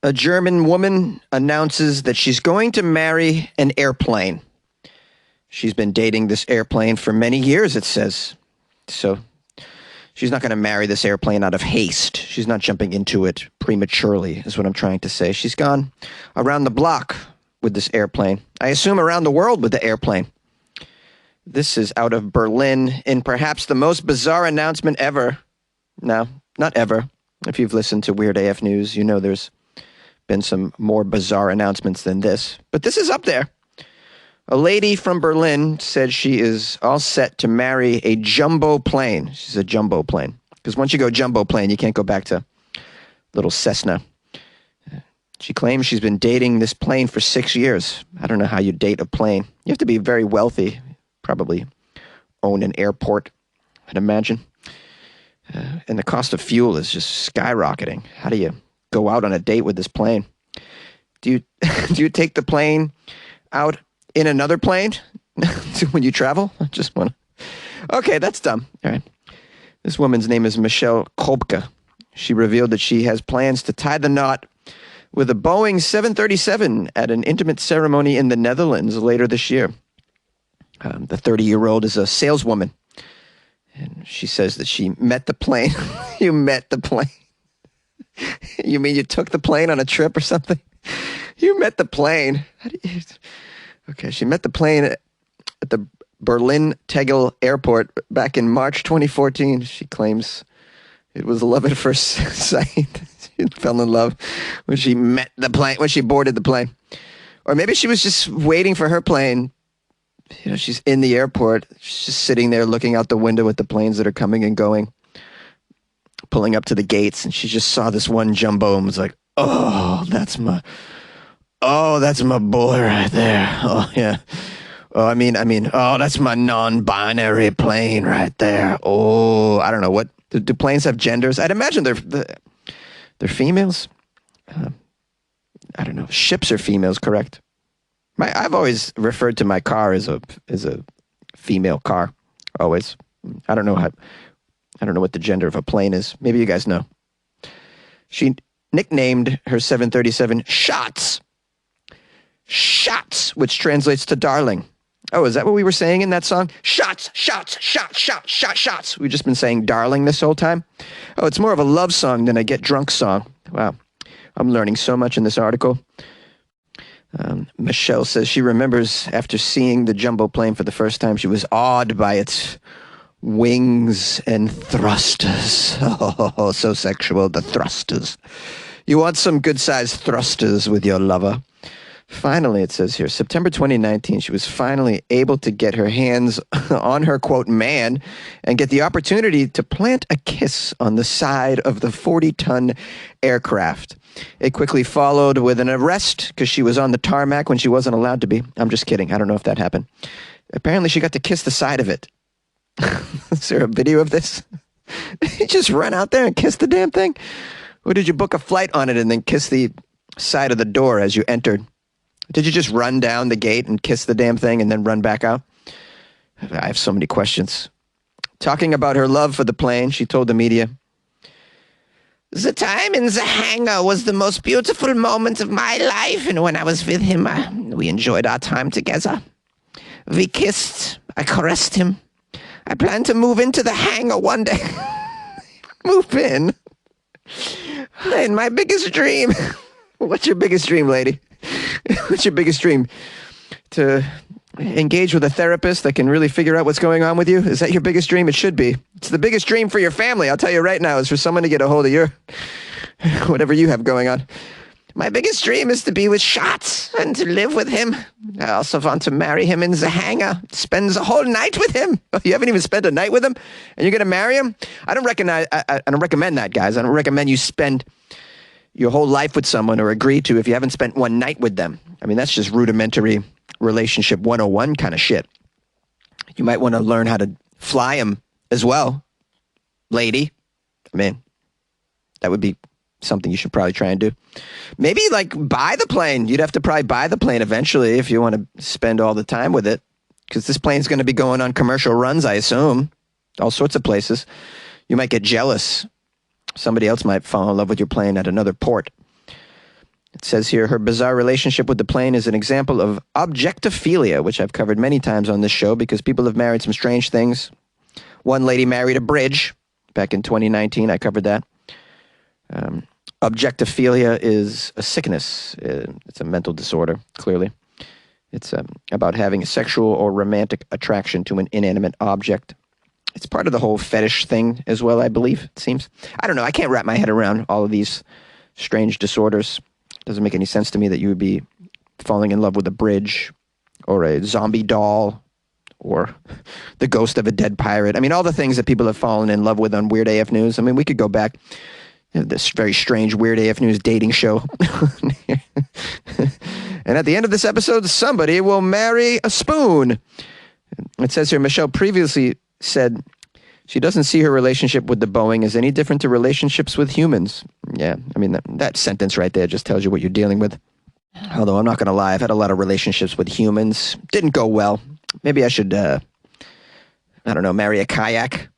A German woman announces that she's going to marry an airplane. She's been dating this airplane for many years, it says. So she's not going to marry this airplane out of haste. She's not jumping into it prematurely, is what I'm trying to say. She's gone around the block with this airplane. I assume around the world with the airplane. This is out of Berlin in perhaps the most bizarre announcement ever. No, not ever. If you've listened to Weird AF News, you know there's been some more bizarre announcements than this. But this is up there. A lady from Berlin said she is all set to marry a jumbo plane. She's a jumbo plane. Because once you go jumbo plane, you can't go back to little Cessna. She claims she's been dating this plane for 6 years. I don't know how you date a plane. You have to be very wealthy. Probably own an airport, I'd imagine. And the cost of fuel is just skyrocketing. How do you go out on a date with this plane? Do you take the plane out in another plane when you travel? I just want to... Okay, that's dumb. All right. This woman's name is Michelle Kobka. She revealed that she has plans to tie the knot with a Boeing 737 at an intimate ceremony in the Netherlands later this year. The 30-year-old is a saleswoman. And she says that she met the plane. You met the plane. You mean you took the plane on a trip or something? You met the plane. Okay, she met the plane at the Berlin Tegel Airport back in March 2014. She claims it was love at first sight. She fell in love when she met the plane, when she boarded the plane. Or maybe she was just waiting for her plane. You know, she's in the airport. She's just sitting there looking out the window at the planes that are coming and going, pulling up to the gates, and she just saw this one jumbo and was like, oh, that's my boy right there. Oh, yeah. Oh, I mean, oh, that's my non-binary plane right there. Oh, I don't know. What, do planes have genders? I'd imagine they're females. I don't know. Ships are females, correct? I've always referred to my car as a female car. Always. I don't know what the gender of a plane is. Maybe you guys know. She nicknamed her 737 Shots. Shots, which translates to darling. Oh, is that what we were saying in that song? Shots, shots, shots, shots, shots, shots. We've just been saying darling this whole time. Oh, it's more of a love song than a get drunk song. Wow. I'm learning so much in this article. Michelle says she remembers after seeing the jumbo plane for the first time, she was awed by its wings and thrusters. Oh, so sexual, the thrusters. You want some good-sized thrusters with your lover. Finally, it says here, September 2019, she was finally able to get her hands on her, quote, man, and get the opportunity to plant a kiss on the side of the 40-ton aircraft. It quickly followed with an arrest because she was on the tarmac when she wasn't allowed to be. I'm just kidding. I don't know if that happened. Apparently, she got to kiss the side of it. Is there a video of this? You just run out there and kiss the damn thing? Or did you book a flight on it and then kiss the side of the door as you entered? Did you just run down the gate and kiss the damn thing and then run back out? I have so many questions. Talking about her love for the plane, she told the media, "The time in the hangar was the most beautiful moment of my life, and when I was with him, we enjoyed our time together. We kissed, I caressed him. I plan to move into the hangar one day." Move in? And my biggest dream. What's your biggest dream, lady? What's your biggest dream? To engage with a therapist that can really figure out what's going on with you? Is that your biggest dream? It should be. It's the biggest dream for your family. I'll tell you right now, is for someone to get a hold of your, whatever you have going on. My biggest dream is to be with Shots and to live with him. I also want to marry him in the hangar. Spend the whole night with him. You haven't even spent a night with him, and you're going to marry him? I don't recommend that, guys. I don't recommend you spend your whole life with someone or agree to if you haven't spent one night with them. I mean, that's just rudimentary relationship 101 kind of shit. You might want to learn how to fly him as well, lady. I mean, that would be something you should probably try and do. Maybe like buy the plane. You'd have to probably buy the plane eventually if you want to spend all the time with it, because this plane's going to be going on commercial runs, I assume, all sorts of places. You might get jealous. Somebody else might fall in love with your plane at another port. It says here, her bizarre relationship with the plane is an example of objectophilia, which I've covered many times on this show because people have married some strange things. One lady married a bridge back in 2019. I covered that. Objectophilia is a sickness. It's a mental disorder, clearly. It's about having a sexual or romantic attraction to an inanimate object. It's part of the whole fetish thing as well, I believe, it seems. I don't know. I can't wrap my head around all of these strange disorders. It doesn't make any sense to me that you would be falling in love with a bridge or a zombie doll or the ghost of a dead pirate. I mean, all the things that people have fallen in love with on Weird AF News. I mean, we could go back. This very strange Weird AF News dating show. And at the end of this episode, somebody will marry a spoon. It says here, Michelle previously said she doesn't see her relationship with the Boeing as any different to relationships with humans. Yeah, I mean, that sentence right there just tells you what you're dealing with. Although I'm not going to lie, I've had a lot of relationships with humans. Didn't go well. Maybe I should, I don't know, marry a kayak.